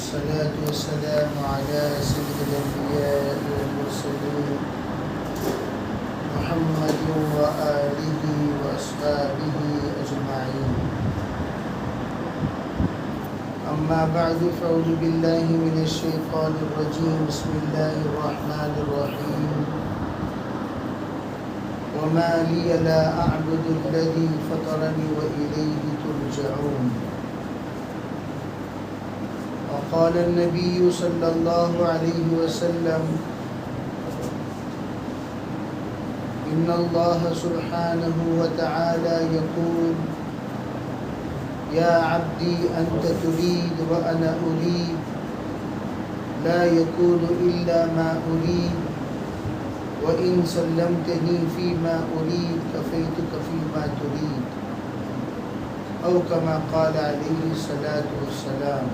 والصلاة والسلام على سيد الأنبياء والمرسلين محمد وآله وأصحابه أجمعين. أما بعد فأعوذ بالله من الشيطان الرجيم. بسم الله الرحمن الرحيم. وما لي لا أعبد الذي فطرني وإليه ترجعون. وقال النبي صلى الله عليه وسلم إن الله سبحانه وتعالى يقول يا عبدي أنت تريد وأنا أريد لا يكون إلا ما أريد وإن سلمتني فيما أريد كفيتك فيما تريد أو كما قال عليه الصلاة والسلام.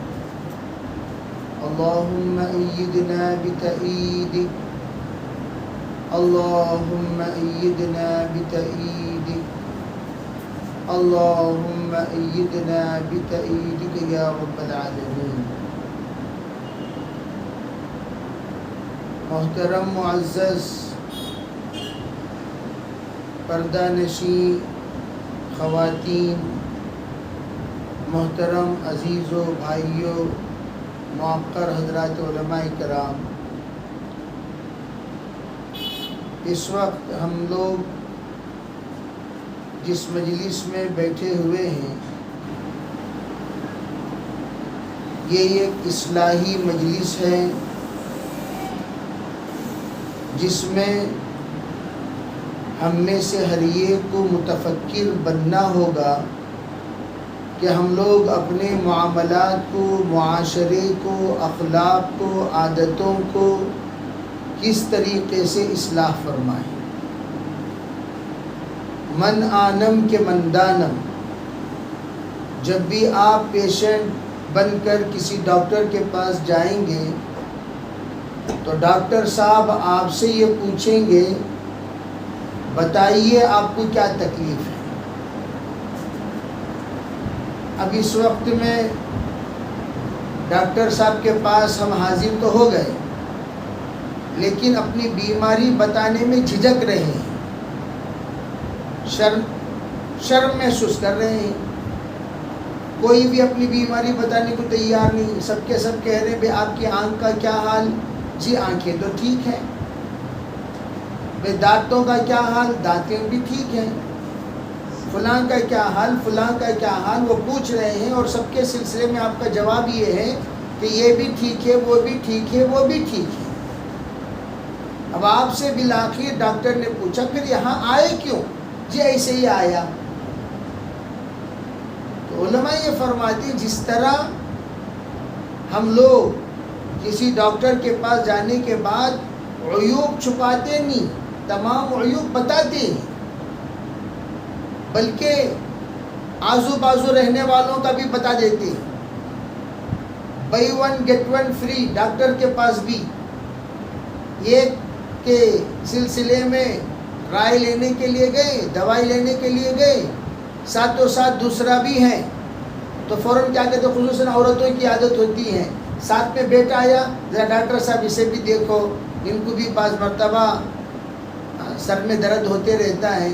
اللهم أيدنا بتأييدك اللهم أيدنا بتأييدك اللهم أيدنا بتأييدك يا رب العالمين. محترم معزز پردہ نشین خواتین، محترم عزیزوں بھائیوں، معقر حضرات علماء کرام، اس وقت ہم لوگ جس مجلس میں بیٹھے ہوئے ہیں یہ ایک اصلاحی مجلس ہے جس میں ہم میں سے ہر ایک کو متفکر بننا ہوگا کہ ہم لوگ اپنے معاملات کو، معاشرے کو، اخلاق کو، عادتوں کو کس طریقے سے اصلاح فرمائیں. من آنم کے من دانم. جب بھی آپ پیشنٹ بن کر کسی ڈاکٹر کے پاس جائیں گے تو ڈاکٹر صاحب آپ سے یہ پوچھیں گے بتائیے آپ کو کیا تکلیف ہے. اب اس وقت میں ڈاکٹر صاحب کے پاس ہم حاضر تو ہو گئے لیکن اپنی بیماری بتانے میں جھجک رہے ہیں، شرم محسوس کر رہے ہیں. کوئی بھی اپنی بیماری بتانے کو تیار نہیں. سب کے سب کہہ رہے ہیں بھئی آپ کی آنکھ کا کیا حال؟ جی آنکھیں تو ٹھیک ہیں. بھئی دانتوں کا کیا حال؟ دانتیں بھی ٹھیک ہیں. فلاں کا کیا حال؟ فلاں کا کیا حال؟ وہ پوچھ رہے ہیں اور سب کے سلسلے میں آپ کا جواب یہ ہے کہ یہ بھی ٹھیک ہے، وہ بھی ٹھیک ہے، وہ بھی ٹھیک ہے. اب آپ سے بالآخر ڈاکٹر نے پوچھا پھر یہاں آئے کیوں؟ جی ایسے ہی آیا. تو علماء یہ فرماتے ہیں جس طرح ہم لوگ کسی ڈاکٹر کے پاس جانے کے بعد عیوب چھپاتے نہیں، تمام عیوب بتاتے ہیں، بلکہ آزو بازو رہنے والوں کا بھی بتا دیتے ہیں. Buy one get one free doctor کے پاس بھی ایک کے سلسلے میں رائے لینے کے لیے گئے، دوائی لینے کے لیے گئے، ساتھوں ساتھ دوسرا بھی ہے تو فوراً کیا کہتے ہیں، خصوصاً عورتوں کی عادت ہوتی ہے ساتھ میں بیٹا آیا ذرا ڈاکٹر صاحب اسے بھی دیکھو، ان کو بھی بعض مرتبہ سر میں درد ہوتے رہتا ہے،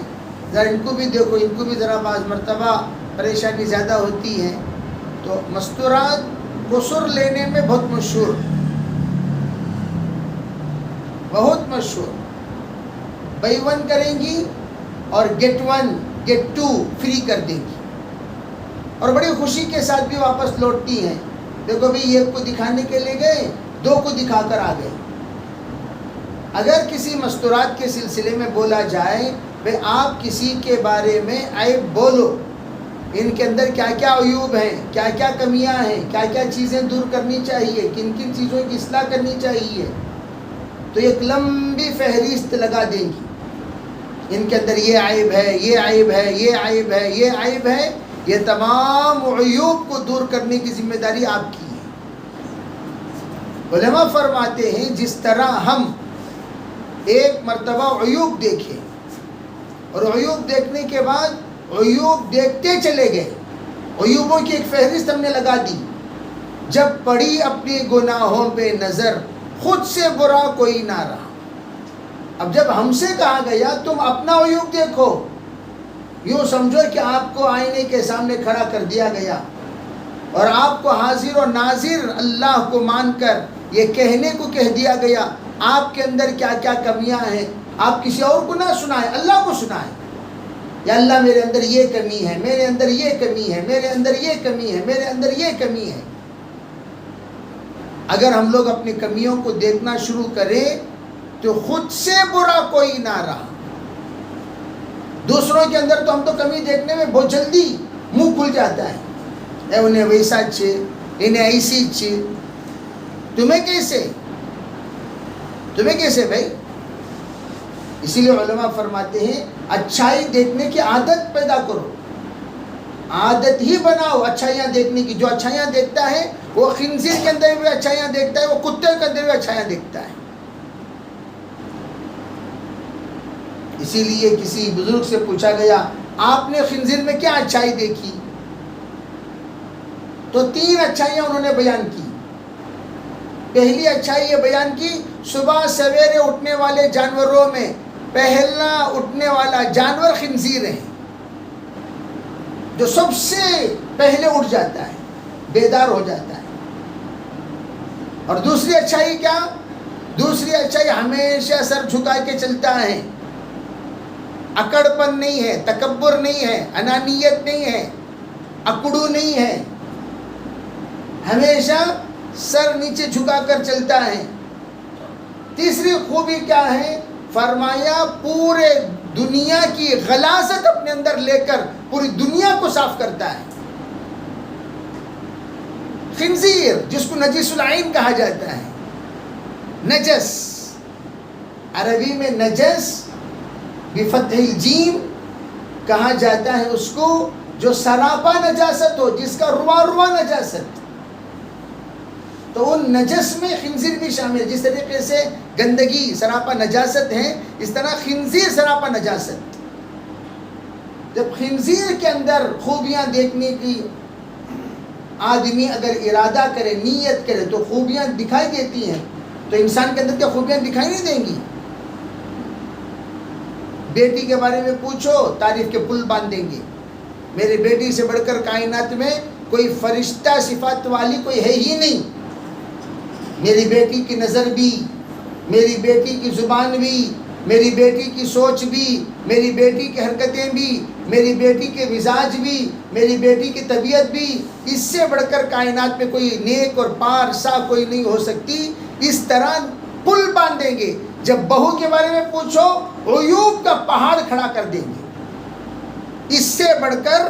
ذرا ان کو بھی دیکھو، ان کو بھی ذرا بعض مرتبہ پریشانی زیادہ ہوتی ہے. تو مستورات قصر لینے میں بہت مشہور، بہت مشہور. بائی ون کریں گی اور get one get two free کر دیں گی اور بڑی خوشی کے ساتھ بھی واپس لوٹتی ہیں. دیکھو بھئی ایک کو دکھانے کے لیے گئے، دو کو دکھا کر آ گئے. اگر کسی مستورات کے سلسلے میں بولا جائے بھئی آپ کسی کے بارے میں عیب بولو، ان کے اندر کیا کیا عیوب ہیں، کیا کیا کمیاں ہیں، کیا کیا چیزیں دور کرنی چاہیے، کن کن چیزوں کی اصلاح کرنی چاہیے، تو ایک لمبی فہرست لگا دیں گی. ان کے اندر یہ عیب ہے، یہ عیب ہے، یہ عیب ہے، یہ عیب ہے. یہ تمام عیوب کو دور کرنے کی ذمہ داری آپ کی ہے. علماء فرماتے ہیں جس طرح ہم ایک مرتبہ عیوب دیکھیں اور عیوب دیکھنے کے بعد عیوب دیکھتے چلے گئے، عیوبوں کی ایک فہرست ہم نے لگا دی، جب پڑی اپنی گناہوں پہ نظر خود سے برا کوئی نہ رہا. اب جب ہم سے کہا گیا تم اپنا عیوب دیکھو، یوں سمجھو کہ آپ کو آئینے کے سامنے کھڑا کر دیا گیا اور آپ کو حاضر و ناظر اللہ کو مان کر یہ کہنے کو کہہ دیا گیا آپ کے اندر کیا کیا کمیاں ہیں. آپ کسی اور کو نہ سنائیں، اللہ کو سنائیں. یا اللہ میرے اندر یہ کمی ہے، میرے اندر یہ کمی ہے، میرے اندر یہ کمی ہے، میرے اندر یہ کمی ہے. اگر ہم لوگ اپنی کمیوں کو دیکھنا شروع کریں تو خود سے برا کوئی نہ رہا. دوسروں کے اندر تو ہم تو کمی دیکھنے میں بہت جلدی منہ کھل جاتا ہے. اے انہیں ویسا اچھے، انہیں ایسی اچھے، تمہیں کیسے بھائی. اسی لیے علماء فرماتے ہیں اچھائی دیکھنے کی عادت پیدا کرو، عادت ہی بناؤ اچھائیاں دیکھنے کی. جو اچھائیاں دیکھتا ہے وہ خنزیر کے اندر بھی اچھائیاں دیکھتا ہے، وہ کتے کے اندر بھی اچھائیاں دیکھتا ہے. اسی لیے کسی بزرگ سے پوچھا گیا آپ نے خنزیر میں کیا اچھائی دیکھی؟ تو 3 اچھائیاں انہوں نے بیان کی. پہلی اچھائی یہ بیان کی صبح سویرے اٹھنے والے جانوروں میں پہلا اٹھنے والا جانور خنزیر ہے، جو سب سے پہلے اٹھ جاتا ہے، بیدار ہو جاتا ہے. اور دوسری اچھائی کیا؟ دوسری اچھائی ہمیشہ سر جھکا کے چلتا ہے، اکڑ پن نہیں ہے، تکبر نہیں ہے، انانیت نہیں ہے، اکڑو نہیں ہے، ہمیشہ سر نیچے جھکا کر چلتا ہے. تیسری خوبی کیا ہے؟ فرمایا پورے دنیا کی غلاظت اپنے اندر لے کر پوری دنیا کو صاف کرتا ہے. خنزیر جس کو نجس العین کہا جاتا ہے، نجس عربی میں نجس بفتح الجیم کہا جاتا ہے اس کو جو سراپا نجاست ہو، جس کا روا نجاست. تو ان نجس میں خنزیر بھی شامل. جس طریقے سے گندگی سراپا نجاست ہے، اس طرح خنزیر سراپا نجاست. جب خنزیر کے اندر خوبیاں دیکھنے کی آدمی اگر ارادہ کرے، نیت کرے، تو خوبیاں دکھائی دیتی ہیں. تو انسان کے اندر کیا خوبیاں دکھائی نہیں دیں گی؟ بیٹی کے بارے میں پوچھو، تعریف کے پل باندھ دیں گے. میری بیٹی سے بڑھ کر کائنات میں کوئی فرشتہ صفات والی کوئی ہے ہی نہیں. میری بیٹی کی نظر بھی، میری بیٹی کی زبان بھی، میری بیٹی کی سوچ بھی، میری بیٹی کی حرکتیں بھی، میری بیٹی کے مزاج بھی، میری بیٹی کی طبیعت بھی، اس سے بڑھ کر کائنات میں کوئی نیک اور پارسا کوئی نہیں ہو سکتی. اس طرح پل باندھیں گے. جب بہو کے بارے میں پوچھو عیوب کا پہاڑ کھڑا کر دیں گے. اس سے بڑھ کر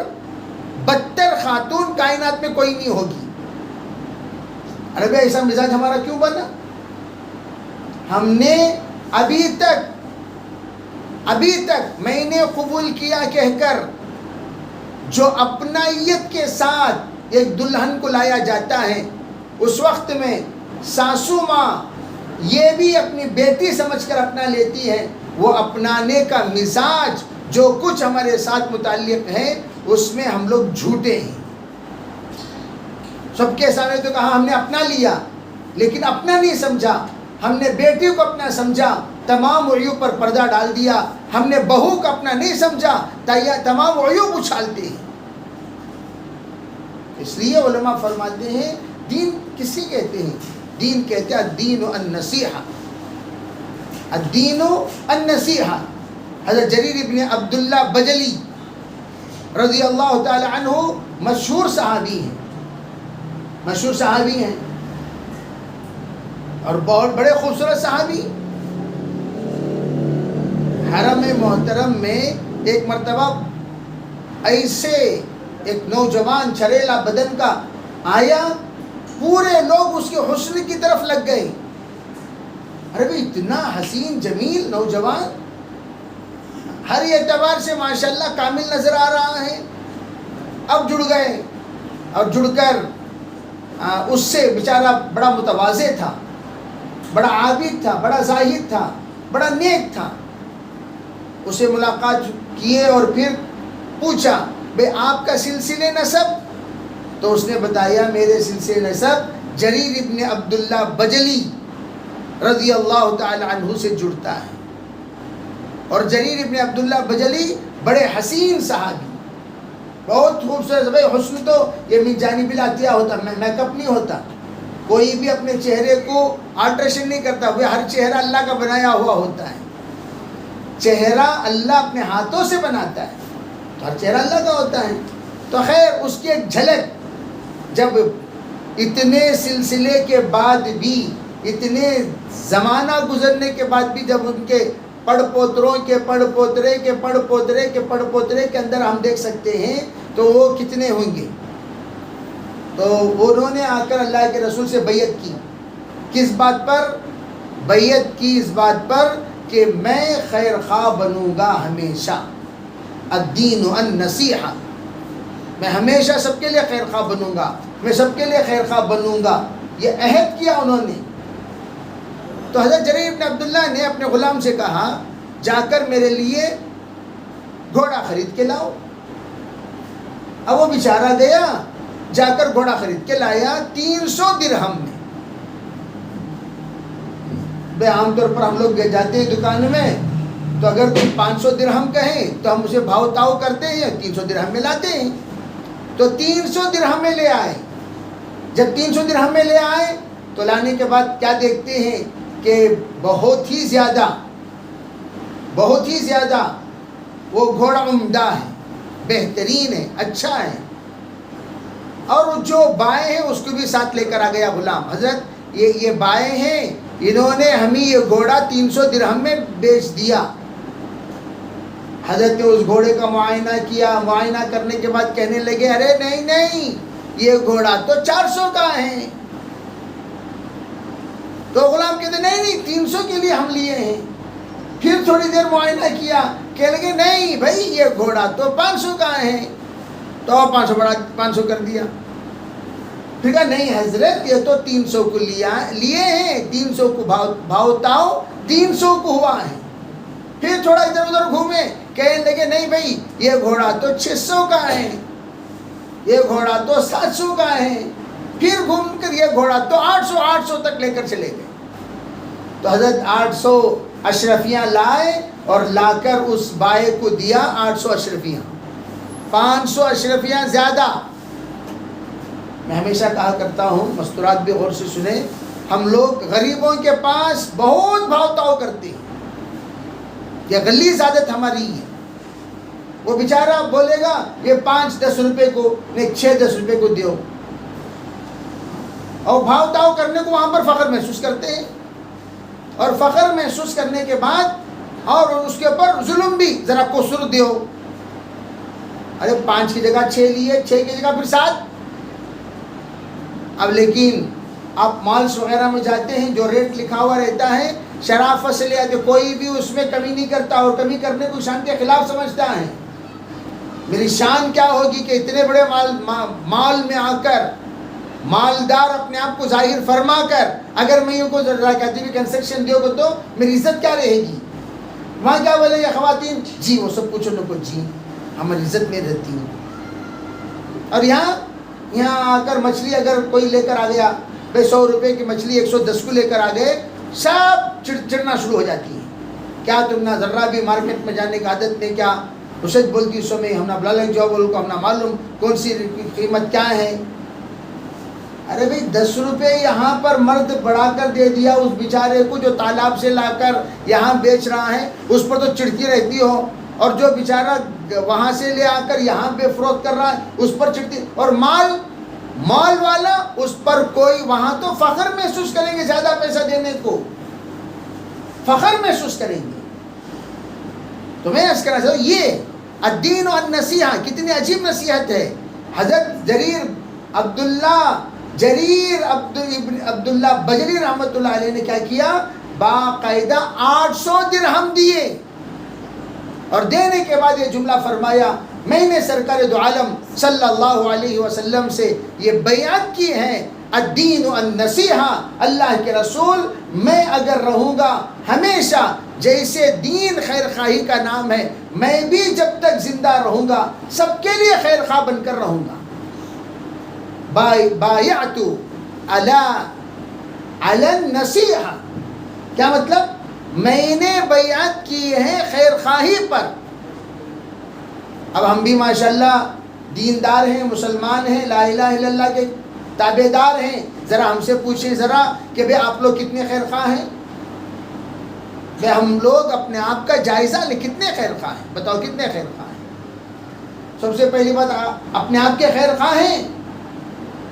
بدتر خاتون کائنات میں کوئی نہیں ہوگی. ارے بھائی ایسا مزاج ہمارا کیوں بنا؟ ہم نے ابھی تک میں نے قبول کیا کہہ کر جو اپنائیت کے ساتھ ایک دلہن کو لایا جاتا ہے، اس وقت میں ساسو ماں یہ بھی اپنی بیٹی سمجھ کر اپنا لیتی ہے. وہ اپنانے کا مزاج جو کچھ ہمارے ساتھ متعلق ہے اس میں ہم لوگ جھوٹے ہیں. سب کے سامنے تو کہا ہم نے اپنا لیا، لیکن اپنا نہیں سمجھا. ہم نے بیٹی کو اپنا سمجھا، تمام عیوب پر پردہ ڈال دیا. ہم نے بہو کو اپنا نہیں سمجھا، تمام عیوب اچھالتے ہیں. اس لیے علماء فرماتے ہیں دین کسی کہتے ہیں؟ دین کہتے ہیں الدین النصیحہ. الدین النصیحہ. حضرت جریر ابن عبداللہ بجلی رضی اللہ تعالی عنہ مشہور صحابی ہیں اور بہت بڑے خوبصورت صحابی. حرم محترم میں ایک مرتبہ ایسے ایک نوجوان چھریلا بدن کا آیا، پورے لوگ اس کے حسن کی طرف لگ گئے. ارے بھائی اتنا حسین جمیل نوجوان، ہر اعتبار سے ماشاءاللہ کامل نظر آ رہا ہے. اب جڑ گئے اور جڑ کر اس سے بیچارہ بڑا متواضع تھا، بڑا عابد تھا، بڑا زاہد تھا، بڑا نیک تھا. اسے ملاقات کیے اور پھر پوچھا بھئی آپ کا سلسلے نسب؟ تو اس نے بتایا میرے سلسلے نسب جریر ابن عبداللہ بجلی رضی اللہ تعالی عنہ سے جڑتا ہے. اور جریر ابن عبداللہ بجلی بڑے حسین صحابی، بہت خوبصورت. بھائی حسن تو یہ من جانب العطیہ ہوتا، میک اپ نہیں ہوتا. کوئی بھی اپنے چہرے کو آلٹریشن نہیں کرتا. وہ ہر چہرہ اللہ کا بنایا ہوا ہوتا ہے. چہرہ اللہ اپنے ہاتھوں سے بناتا ہے، تو ہر چہرہ اللہ کا ہوتا ہے. تو خیر اس کی ایک جھلک، جب اتنے سلسلے کے بعد بھی، اتنے زمانہ گزرنے کے بعد بھی، جب ان کے پڑ پوتروں کے پڑ پوترے کے پڑ پوترے کے پڑ پوترے کے اندر ہم دیکھ سکتے ہیں تو وہ کتنے ہوں گے. تو انہوں نے آ کر اللہ کے رسول سے بیعت کی. کس بات پر بیعت کی؟ اس بات پر کہ میں خیر خواہ بنوں گا ہمیشہ. الدین النصیحہ، میں ہمیشہ سب کے لیے خیر خواہ بنوں گا، میں سب کے لیے خیر خواہ بنوں گا. یہ عہد کیا انہوں نے. تو حضرت جریر بن عبداللہ نے اپنے غلام سے کہا جا کر میرے لیے گھوڑا خرید کے لاؤ. اب وہ بیچارہ گیا، جا کر گھوڑا خرید کے لایا 300 درہم میں. بے عام طور پر ہم لوگ جاتے ہیں دکان میں تو اگر تم 500 درہم کہیں تو ہم اسے بھاؤ تاؤ کرتے ہیں، 300 درہم میں لاتے ہیں. تو 300 درہم میں لے آئے. جب 300 درہم میں لے آئے تو لانے کے بعد کیا دیکھتے ہیں کہ بہت ہی زیادہ وہ گھوڑا عمدہ ہے، بہترین ہے، اچھا ہے. اور جو بائیں ہیں اس کو بھی ساتھ لے کر آ گیا غلام. حضرت یہ بائیں ہیں، انہوں نے ہمیں یہ گھوڑا 300 درہم میں بیچ دیا. حضرت نے اس گھوڑے کا معائنہ کیا. معائنہ کرنے کے بعد کہنے لگے ارے نہیں یہ گھوڑا تو 400 کا ہے. تو غلام کہتے نہیں 300 کے لیے ہم لیے ہیں. پھر تھوڑی دیر معائنہ کیا، کہنے لگے نہیں بھائی یہ گھوڑا تو 500 کا ہے. تو 500 بڑا 500 کر دیا. پھر کہا نہیں حضرت یہ تو 300 کو لیے ہیں، 300 کو بھاؤ تاؤ 300 کو ہوا ہے. پھر تھوڑا ادھر ادھر گھومے، کہنے لگے نہیں بھائی یہ گھوڑا تو 600 کا ہے، یہ گھوڑا تو 700 کا ہے. پھر گھوم کر یہ گھوڑا تو 800 تک لے کر چلے گئے. تو حضرت 800 اشرفیاں لائے اور لا کر اس بائے کو دیا 800 اشرفیاں. 500 اشرفیاں زیادہ. میں ہمیشہ کہا کرتا ہوں، مستورات بھی غور سے سنیں، ہم لوگ غریبوں کے پاس بہت بھاؤ تاؤ کرتے ہیں. یہ غلیظ عادت ہماری ہے. وہ بیچارہ بولے گا یہ 5-10 روپے کو نہیں 6-10 روپے کو دیو، اور بھاؤ تاؤ کرنے کو وہاں پر فخر محسوس کرتے ہیں. اور فخر محسوس کرنے کے بعد اور اس کے اوپر ظلم بھی، ذرا قصر دیو. ارے 5 کی جگہ 6 لیے، 6 کی جگہ پھر 7. اب لیکن آپ مالس وغیرہ میں جاتے ہیں، جو ریٹ لکھا ہوا رہتا ہے شرافت سے لیا کہ کوئی بھی اس میں کمی نہیں کرتا، اور کمی کرنے کو شان کے خلاف سمجھتا ہے. میری شان کیا ہوگی کہ اتنے بڑے مال میں آ کر مالدار اپنے آپ کو ظاہر فرما کر اگر میں کو ذرا کہتی بھی کنسیشن دیو گے تو میری عزت کیا رہے گی. وہاں کیا بولے گے خواتین جی وہ سب کچھ ان کو جی ہماری عزت میں رہتی ہیں. اور یہاں آ کر مچھلی اگر کوئی لے کر آ گیا، بھائی 100 روپے کی مچھلی 110 کو لے کر آ گئے، سب چڑنا شروع ہو جاتی ہے. کیا تم نہ ذرا بھی مارکیٹ میں جانے کی عادت نہیں؟ کیا اسے بولتی اس میں ہم نہ بلا جو بولو کو ہم نہ معلوم کون سی قیمت کیا ہے. ارے بھائی 10 روپے یہاں پر مرد بڑھا کر دے دیا اس بیچارے کو جو تالاب سے لا کر یہاں بیچ رہا ہے، اس پر تو چڑھتی رہتی ہو. اور جو بیچارہ وہاں سے لے آ کر یہاں پہ فروخت کر رہا ہے اس پر چڑھتی. اور مال والا اس پر کوئی وہاں تو فخر محسوس کریں گے، زیادہ پیسہ دینے کو فخر محسوس کریں گے. تو میں عرض کرنا چاہتا ہوں یہ الدین و النصیحہ کتنی عجیب نصیحت ہے. حضرت جریر عبداللہ بجلی رحمۃ اللہ علیہ نے کیا کیا؟ باقاعدہ 800 درہم دیے، اور دینے کے بعد یہ جملہ فرمایا میں نے سرکار دو عالم صلی اللہ علیہ وسلم سے یہ بیعت کی ہے الدین النصیحہ، اللہ کے رسول میں اگر رہوں گا ہمیشہ جیسے دین خیر خواہی کا نام ہے، میں بھی جب تک زندہ رہوں گا سب کے لیے خیر خواہ بن کر رہوں گا. بایعت علی النصیحہ، کیا مطلب؟ میں نے بیعت کی ہے خیر خواہی پر۔ اب ہم بھی ماشاءاللہ دیندار ہیں، مسلمان ہیں، لا الہ الا اللہ کے تابع دار ہیں، ذرا ہم سے پوچھیں ذرا کہ بھئی آپ لوگ کتنے خیر خواہ ہیں؟ کہ ہم لوگ اپنے آپ کا جائزہ لیں، کتنے خیر خواہ ہیں؟ بتاؤ کتنے خیر خواہ ہیں؟ سب سے پہلی بات، اپنے آپ کے خیر خواہ ہیں؟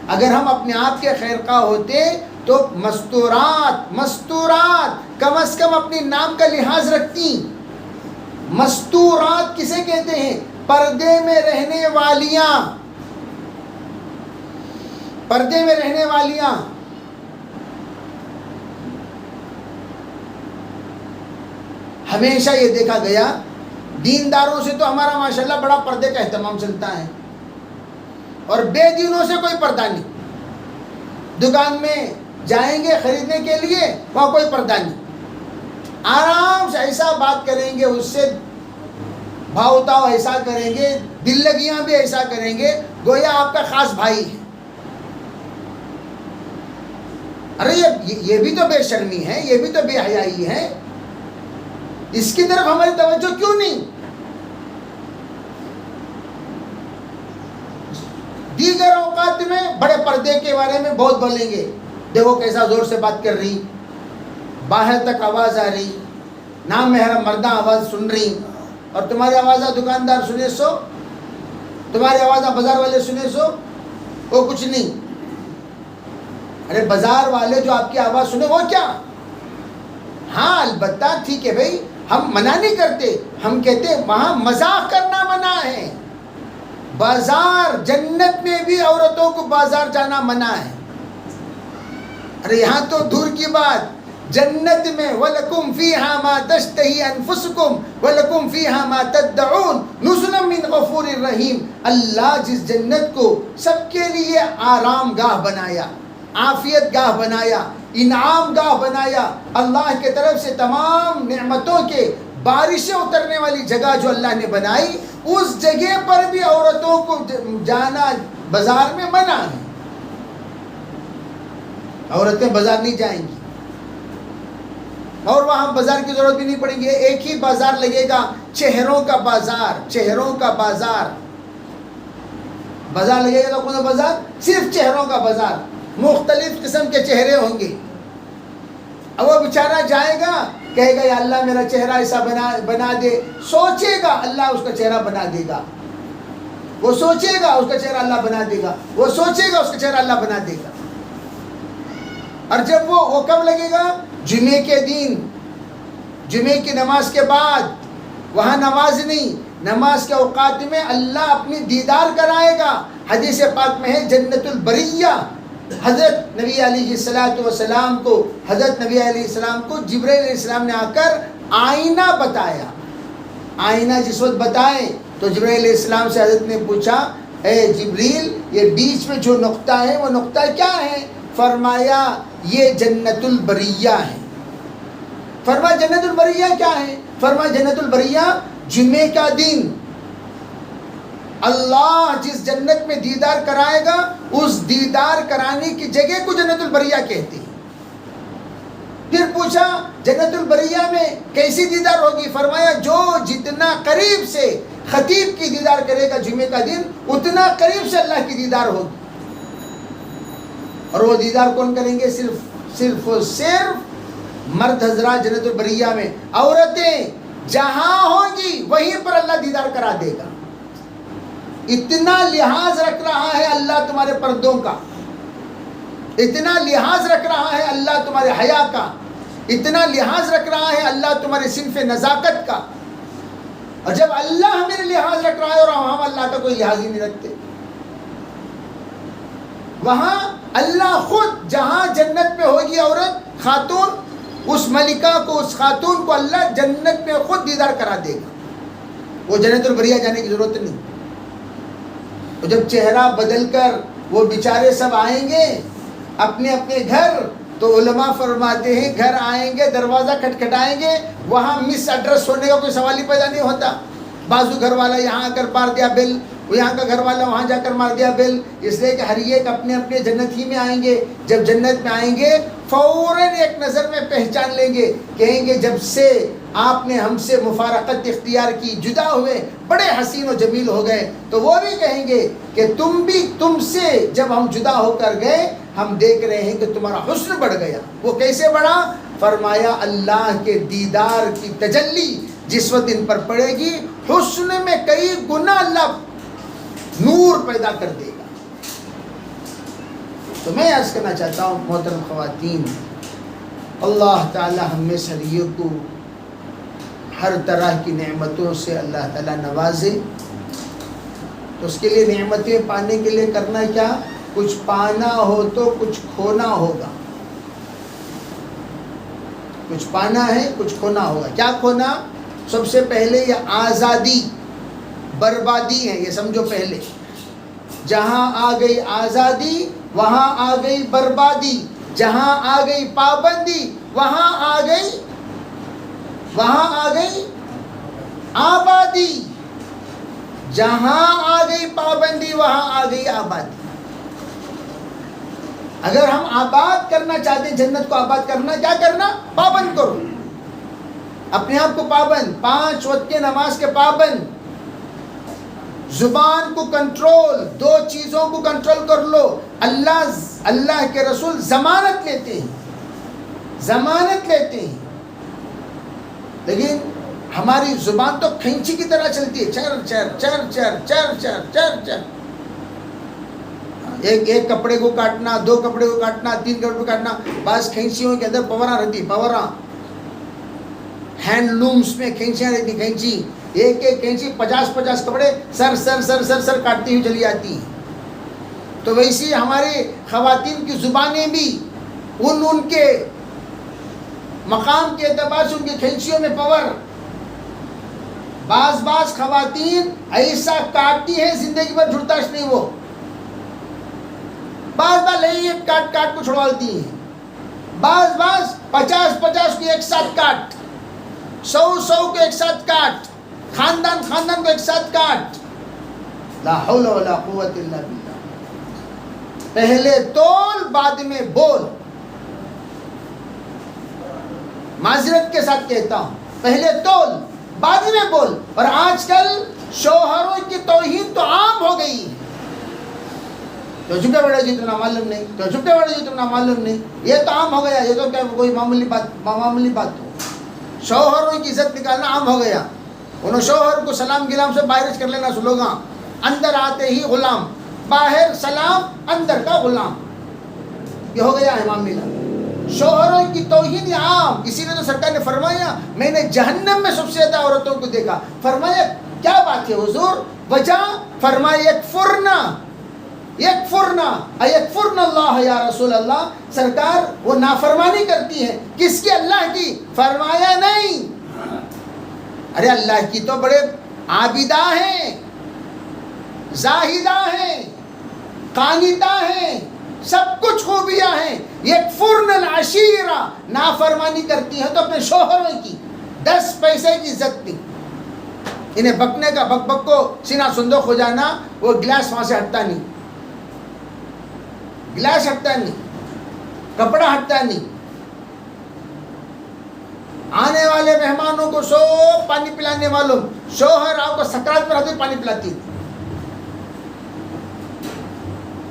اگر ہم اپنے آپ کے خیر خواہ ہوتے تو مستورات کم از کم اپنے نام کا لحاظ رکھتی۔ مستورات کسے کہتے ہیں؟ پردے میں رہنے والیاں، پردے میں رہنے والیاں۔ ہمیشہ یہ دیکھا گیا دینداروں سے تو ہمارا ماشاءاللہ بڑا پردے کا اہتمام چلتا ہے، اور بے دینوں سے کوئی پردہ نہیں۔ دکان میں جائیں گے خریدنے کے لیے، وہاں کوئی پردہ نہیں، آرام سے ایسا بات کریں گے، اس سے بھاؤ تاؤ ایسا کریں گے، دل لگیاں بھی ایسا کریں گے گویا آپ کا خاص بھائی ہے۔ ارے یہ بھی تو بے شرمی ہے، یہ بھی تو بے حیائی ہے، اس کی طرف ہماری توجہ کیوں نہیں؟ دیگر اوقات میں بڑے پردے کے بارے میں بہت بولیں گے، دیکھو کیسا زور سے بات کر رہی، باہر تک آواز آ رہی، نامحرم مرداں آواز سن رہی، اور تمہاری آواز دکاندار سنے سو، تمہاری آواز بازار والے سنے سو، وہ کچھ نہیں۔ ارے بازار والے جو آپ کی آواز سنے وہ کیا؟ ہاں البتہ ٹھیک ہے بھائی، ہم منع نہیں کرتے، ہم کہتے وہاں مذاق کرنا منع ہے۔ بازار، جنت میں بھی عورتوں کو بازار جانا منع ہے۔ ارے یہاں تو دور کی بات، جنت میں وَلَكُمْ فِيهَا مَا تَشْتَهِي أَنفُسُكُمْ وَلَكُمْ فِيهَا مَا تَدَّعُونَ نُزُلًا مِّنْ غَفُورٍ رَحِيمٍ۔ اللہ جس جنت کو سب کے لیے آرام گاہ بنایا، عافیت گاہ بنایا، انعام گاہ بنایا، اللہ کے طرف سے تمام نعمتوں کے بارشیں اترنے والی جگہ جو اللہ نے بنائی، اس جگہ پر بھی عورتوں کو جانا بازار میں منع ہے۔ عورتیں بازار نہیں جائیں گی، اور وہاں بازار کی ضرورت بھی نہیں پڑے گی، ایک ہی بازار لگے گا، چہروں کا بازار، چہروں کا بازار۔ بازار لگے گا تو کون سا بازار؟ صرف چہروں کا بازار، مختلف قسم کے چہرے ہوں گے۔ اب وہ بیچارہ جائے گا، کہے گا یا اللہ میرا چہرہ ایسا بنا دے، سوچے گا اللہ اس کا چہرہ بنا دے گا، وہ سوچے گا اس کا چہرہ اللہ بنا دے گا، وہ سوچے گا اس کا چہرہ اللہ بنا دے گا۔ اور جب وہ کب لگے گا؟ جمعے کے دن، جمعے کی نماز کے بعد، وہاں نماز نہیں، نماز کے اوقات میں اللہ اپنی دیدار کرائے گا۔ حدیث پاک میں ہے جنت البریہ، حضرت نبی علیہ السلام کو، حضرت نبی علیہ السلام کو جبرائیل علیہ السلام نے آ کر آئینہ بتایا۔ آئینہ جس وقت بتائے تو جبرائیل علیہ السلام سے حضرت نے پوچھا، اے جبریل یہ بیچ میں جو نقطہ ہے وہ نقطہ کیا ہے؟ فرمایا یہ جنت البریہ ہے۔ فرمایا جنت البریہ کیا ہے؟ فرمایا جنت البریہ جمعے کا دن اللہ جس جنت میں دیدار کرائے گا، اس دیدار کرانے کی جگہ کو جنت البریہ کہتے ہیں۔ پھر پوچھا جنت البریہ میں کیسی دیدار ہوگی؟ فرمایا جو جتنا قریب سے خطیب کی دیدار کرے گا جمعے کا دن، اتنا قریب سے اللہ کی دیدار ہوگی۔ اور وہ دیدار کون کریں گے؟ صرف مرد حضرات جنت البریہ میں، عورتیں جہاں ہوں گی وہیں پر اللہ دیدار کرا دے گا۔ اتنا لحاظ رکھ رہا ہے اللہ تمہارے پردوں کا، اتنا لحاظ رکھ رہا ہے اللہ تمہارے حیا کا، اتنا لحاظ رکھ رہا ہے اللہ تمہارے صنف نزاکت کا۔ اور جب اللہ ہمیں لحاظ رکھ رہا ہے اور ہم اللہ کا کوئی لحاظ ہی نہیں رکھتے، وہاں اللہ خود جہاں جنت میں ہوگی عورت خاتون، اس ملکہ کو، اس خاتون کو اللہ جنت میں خود دیدار کرا دے گا، وہ جنت البریہ جانے کی ضرورت نہیں۔ تو جب چہرہ بدل کر وہ بیچارے سب آئیں گے اپنے اپنے گھر، تو علماء فرماتے ہیں گھر آئیں گے، دروازہ کھٹکھٹائیں گے، وہاں مس ایڈریس ہونے کا کوئی سوال ہی پیدا نہیں ہوتا۔ بازو گھر والا یہاں آ کر پار دیا بیل، وہ یہاں کا گھر والا وہاں جا کر مار دیا بیل، اس لیے کہ ہر ایک اپنے اپنے جنت ہی میں آئیں گے. جب جنت میں آئیں گے فوراً ایک نظر میں پہچان لیں گے، کہیں گے جب سے آپ نے ہم سے مفارقت اختیار کی، جدا ہوئے، بڑے حسین و جمیل ہو گئے. تو وہ بھی کہیں گے کہ تم سے جب ہم جدا ہو کر گئے ہم دیکھ رہے ہیں کہ تمہارا حسن بڑھ گیا. وہ کیسے بڑھا؟ فرمایا اللہ کے دیدار کی تجلی جس وقت ان پر پڑے گی، حسن میں کئی گنا اللہ نور پیدا کر دے گا. تو میں عرض کرنا چاہتا ہوں محترم خواتین، اللہ تعالی ہم میں سبھی کو ہر طرح کی نعمتوں سے اللہ تعالیٰ نوازے. تو اس کے لیے نعمتیں پانے کے لیے کرنا کیا؟ کچھ پانا ہو تو کچھ کھونا ہوگا. کچھ پانا ہے، کچھ کھونا ہوگا. کیا کھونا؟ سب سے پہلے یہ آزادی، بربادی ہے، یہ سمجھو پہلے. جہاں آ گئی آزادی وہاں آ گئی بربادی، جہاں آ گئی پابندی وہاں آ گئی آبادی، جہاں آ گئی پابندی وہاں آ گئی آبادی. اگر ہم آباد کرنا چاہتے ہیں، جنت کو آباد کرنا، کیا کرنا؟ پابند کرو اپنے آپ کو، پابند، 5 وقت کے نماز کے پابند، زبان کو کنٹرول، 2 چیزوں کو کنٹرول کر لو. اللہ کے رسول ضمانت لیتے ہیں، لیکن ہماری زبان تو کھینچی کی طرح چلتی ہے، چر چر چر چر چر چر چر چر. ایک کپڑے کو کاٹنا، 2 کپڑے کو کاٹنا، 3 کپڑے کو کاٹنا. بعض کھینچیوں کے اندر پورا رہتی، پورا ہینڈ لومس میں کھینچیاں رہتی، کھینچی ایک کھینچی 50 کپڑے سر کاٹتی ہوئی چلی جاتی ہیں. تو ویسی ہمارے خواتین کی زبانیں بھی ان کے مقام کے اعتبار سے ان کی کھینچیوں میں پاور. بعض خواتین ایسا کاٹتی ہیں زندگی میں جھڑتاش نہیں. وہ بعض ایک کاٹ کو چھڑوالتی ہیں، بعض 50 کو ایک ساتھ کاٹ، 100 کو ایک ساتھ کاٹ، خاندان کو ایک ساتھ کاٹ. لا حول ولا قوت الا باللہ. پہلے تول بعد میں بول. معذرت کے ساتھ کہتا ہوں، پہلے تول بعد میں بول. اور آج کل شوہروں کی توہین تو عام ہو گئی ہے. تو چپے بڑے جی تمہیں معلوم نہیں، یہ تو عام ہو گیا. یہ تو کیا کوئی معمولی بات ہو. شوہروں کی عزت نکالنا عام ہو گیا. انہوں شوہر کو سلام گلام سے باہر کر لینا سلوگاں. اندر آتے ہی غلام، باہر سلام، اندر کا غلام. یہ ہو گیا ہے معاملہ. شوہروں کی توہین عام. اسی لیے تو سرکار نے فرمایا میں نے جہنم میں سب سے زیادہ عورتوں کو دیکھا. فرمایا کیا بات ہے حضور؟ وجہ فرمایا یکفرن اللہ یا رسول اللہ. سرکار وہ نافرمانی کرتی ہیں، کس کی؟ اللہ کی. فرمایا نہیں، ارے اللہ کی تو بڑے عابدہ ہیں، زاہدہ ہیں، قانتہ ہیں، سب کچھ خوبیاں ہیں. یکفرن العشیرہ، نافرمانی کرتی ہیں تو اپنے شوہروں کی 10 پیسے کی عزت نہیں. انہیں بکنے کا بک کو سینہ صندوق ہو جانا، وہ گلاس وہاں سے ہٹتا نہیں، گلاس ہٹتا نہیں، کپڑا ہٹتا نہیں. آنے والے مہمانوں کو سب پانی پلانے والوں، شوہر آپ کو سکرات پر رہتے پانی پلاتی.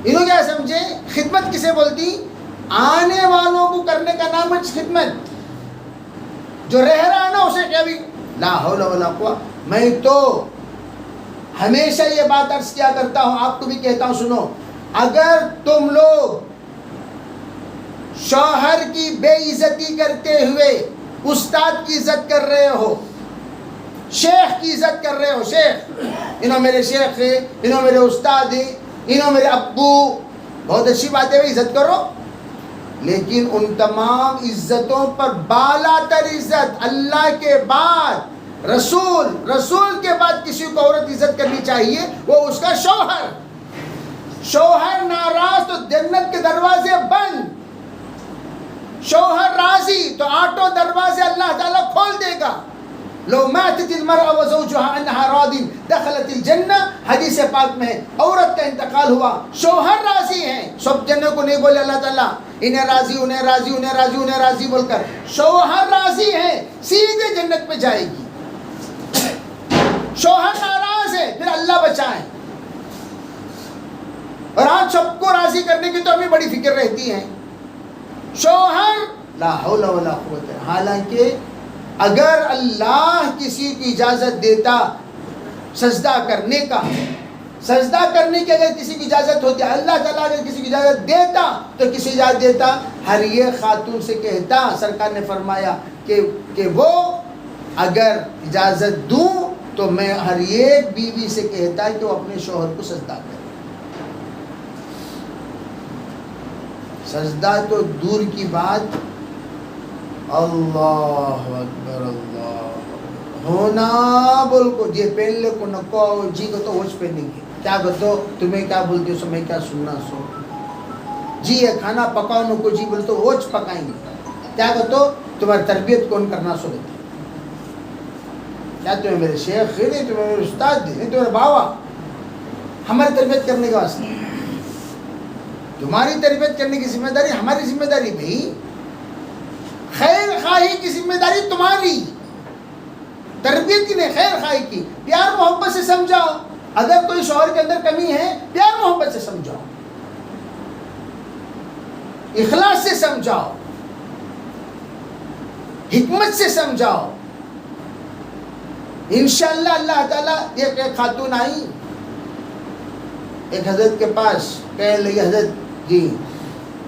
انہوں کیا سمجھے؟ خدمت کسے بولتی؟ آنے والوں کو کرنے کا نام ہے خدمت. جو رہ رہا ہے نا اسے کیا بھی لا حول ولا قوہ. میں تو ہمیشہ یہ بات عرض کیا کرتا ہوں، آپ کو بھی کہتا ہوں سنو. اگر تم لوگ شوہر کی بے عزتی کرتے ہوئے استاد کی عزت کر رہے ہو، شیخ کی عزت کر رہے ہو، شیخ انہوں میرے شیخ ہیں، انہوں میرے استاد ہیں، انہوں میرے ابو، بہت اچھی بات ہے، عزت کرو. لیکن ان تمام عزتوں پر بالا تر عزت اللہ کے بعد، رسول کے بعد کسی کو عورت عزت کرنی چاہیے، وہ اس کا شوہر. شوہر ناراض تو جنت کے دروازے بند، شوہر راضی تو آٹو دروازے اللہ تعالیٰ کھول دے گا. لو ماتت المرأة وزوجها عنها راض دخلت الجنہ، حدیث پاک میں ہے عورت کا انتقال ہوا، شوہر راضی ہیں، سب جنوں کو نہیں بولے اللہ تعالیٰ انہیں راضی انہیں راضی انہیں راضی انہیں راضی بول کر، شوہر راضی ہے سیدھے جنت میں جائے گی. شوہر ناراض ہے پھر اللہ بچائے. اور آج سب کو راضی کرنے کی تو ہمیں بڑی فکر رہتی ہے. شوہر لا حول ولا قوت، حالانکہ اگر اللہ کسی کو اجازت دیتا سجدہ کرنے کا، سجدہ کرنے کی اگر کسی کی اجازت ہوتی، اللہ تعالیٰ اگر کسی کی اجازت دیتا تو کسی اجازت دیتا؟ ہر ایک خاتون سے کہتا، سرکار نے فرمایا کہ وہ اگر اجازت دوں تو میں ہر ایک بیوی سے کہتا ہے کہ وہ اپنے شوہر کو سجدہ کرے. سجدہ تو دور کی بات، اللہ اکبر اللہ ہونا بول کو جی پہن لے کو نکو جی کو تو ہوش پہنیں گے، کیا کہو تمہیں کیا بولتے ہو سو میں کیا سننا سو جی یہ کھانا پکاؤ نو کو جی بولے تو ہوش پکائیں گے، کیا کہو تمہاری تربیت کون کرنا سو رہتے، کیا تمہیں میرے شیخ نہیں، تمہیں میرے استاد نہیں، تمہارے باوا ہماری تربیت کرنے کا واسطہ، تمہاری تربیت کرنے کی ذمہ داری ہماری ذمہ داری بھائی، خیر خواہی کی ذمہ داری تمہاری، تربیت کی نہیں خیر خواہی کی. پیار محبت سے سمجھاؤ، اگر کوئی شوہر کے اندر کمی ہے پیار محبت سے سمجھاؤ، اخلاص سے سمجھاؤ، حکمت سے سمجھاؤ. انشاءاللہ اللہ تعالیٰ. ایک خاتون آئی ایک حضرت کے پاس، کہنے لگی حضرت جی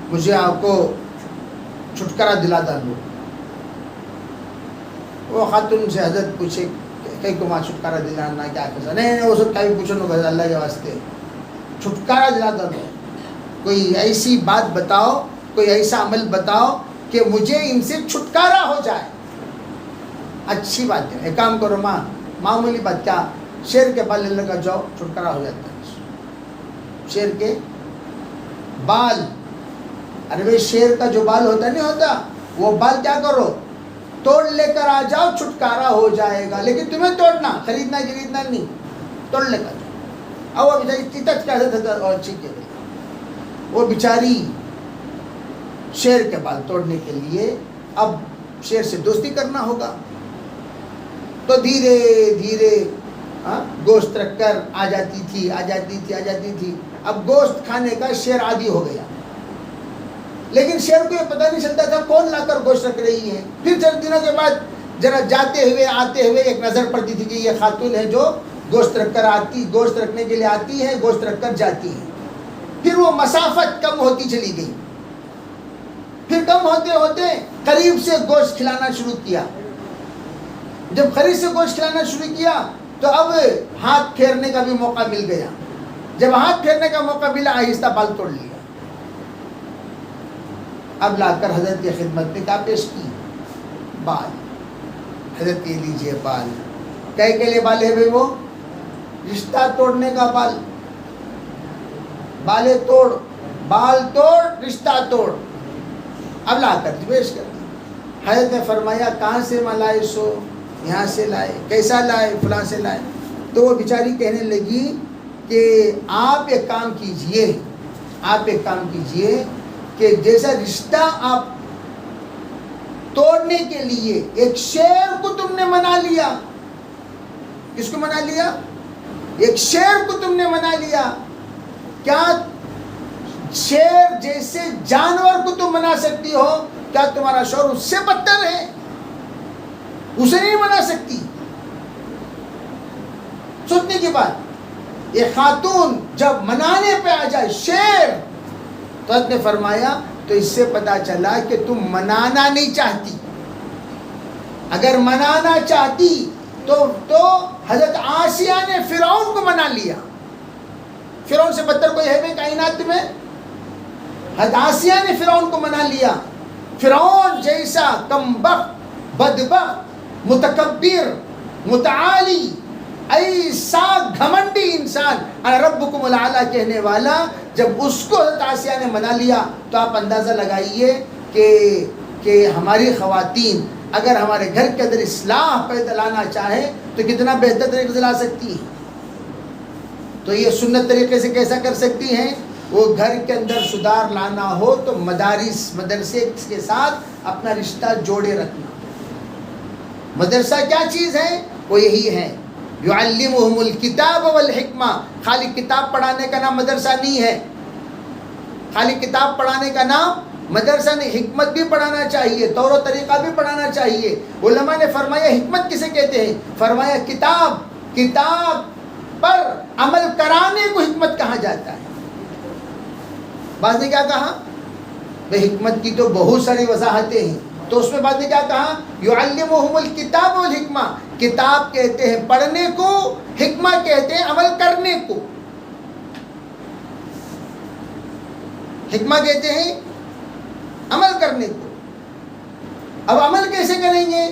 مجھے آپ کو چھٹکارا دلا دو. وہ خاتون سے حضرت پوچھے کہیں کو ماں چھٹکارا دلانا کیا کیسا، نہیں وہ سب کہیں پوچھو نو اللہ کے واسطے چھٹکارا دلا دو، کوئی ایسی بات بتاؤ، کوئی ایسا عمل بتاؤ کہ مجھے ان سے چھٹکارا ہو جائے. اچھی بات ہے، ایک کام کرو ماں، معمولی بات، کیا شیر کے بال لے کر جاؤ چھٹکارا ہو جاتا ہے. شیر کے بال، ارے بھائی شیر کا جو بال ہوتا نہیں ہوتا، وہ بال کیا کرو توڑ لے کر آ جاؤ چھٹکارا ہو جائے گا. لیکن تمہیں توڑنا، خریدنا خریدنا نہیں، توڑ لے کر جاؤ. اب وہ بیچاری تیتچ کا حضرت اور اچھی کے لیے وہ بیچاری شیر کے بال توڑنے کے لیے اب شیر سے دوستی کرنا ہوگا، تو دھیرے دھیرے گوشت رکھ کر آ جاتی تھی. اب گوشت کھانے کا شیر عادی ہو گیا، لیکن شیر کو یہ پتہ نہیں چلتا تھا کون لا کر گوشت رکھ رہی ہے. پھر چند دنوں کے بعد ذرا جاتے ہوئے آتے ہوئے ایک نظر پڑتی تھی کہ یہ خاتون ہے جو گوشت رکھ کر آتی، گوشت رکھنے کے لیے آتی ہے، گوشت رکھ کر جاتی ہے. پھر وہ مسافت کم ہوتی چلی گئی، پھر کم ہوتے ہوتے قریب سے گوشت کھلانا شروع کیا. جب قریب سے گوشت کھلانا شروع کیا تو اب ہاتھ پھیرنے کا بھی موقع مل گیا. جب ہاتھ پھیرنے کا موقع ملا آہستہ بال توڑ لیا. اب لا کر حضرت کی خدمت میں کیا پیش کی؟ بال. حضرت یہ لیجئے بال. کہے کے لیے بال ہے بھائی؟ وہ رشتہ توڑنے کا بال. بالے توڑ، بال توڑ، رشتہ توڑ. اب لا کر پیش کر دی. حضرت نے فرمایا کہاں سے لائے سو؟ یہاں سے لائے. کیسا لائے؟ فلاں سے لائے. تو وہ بیچاری کہنے لگی کہ آپ ایک کام کیجئے، آپ ایک کام کیجئے کہ جیسا رشتہ آپ توڑنے کے لیے ایک شیر کو تم نے منا لیا. کس کو منا لیا؟ ایک شیر کو تم نے منا لیا. کیا شیر جیسے جانور کو تم منا سکتی ہو؟ کیا تمہارا شوہر اس سے بدتر ہے؟ اسے نہیں منا سکتی. سوچنے کی بات، یہ خاتون جب منانے پہ آ جائے شیر، تو حضرت نے فرمایا تو اس سے پتا چلا کہ تم منانا نہیں چاہتی. اگر منانا چاہتی تو حضرت آسیہ نے فرعون کو منا لیا. فرعون سے بدتر کوئی ہے کائنات میں؟ حضرت آسیہ نے فرعون کو منا لیا. فرعون جیسا کمبخت، بدبخت، متکبر، متعالی، ایسا گھمنڈی انسان، انا ربکم الاعلی کہنے والا، جب اس کو حضرت آسیہ نے منا لیا تو آپ اندازہ لگائیے کہ ہماری خواتین اگر ہمارے گھر کے اندر اصلاح پیدا لانا چاہے تو کتنا بہتر طریقے سے لا سکتی ہیں. تو یہ سنت طریقے سے کیسا کر سکتی ہیں؟ وہ گھر کے اندر سدھار لانا ہو تو مدرسے کے ساتھ اپنا رشتہ جوڑے رکھنا. مدرسہ کیا چیز ہے؟ وہ یہی ہے، یعلمہم الکتاب والحکمہ. خالی کتاب پڑھانے کا نام مدرسہ نہیں ہے، خالی کتاب پڑھانے کا نام مدرسہ نہیں، حکمت بھی پڑھانا چاہیے، طور و طریقہ بھی پڑھانا چاہیے. علماء نے فرمایا حکمت کسے کہتے ہیں؟ فرمایا کتاب پر عمل کرانے کو حکمت کہا جاتا ہے. بعض نے کیا کہا؟ بھئی حکمت کی تو بہت ساری وضاحتیں ہیں، تو اس میں بعد نے کیا کہا؟ یعلمہم الکتاب والحکمہ. کتاب کہتے ہیں پڑھنے کو، حکمہ کہتے ہیں عمل کرنے کو. حکمہ کہتے ہیں عمل کرنے کو. اب عمل کیسے کریں گے؟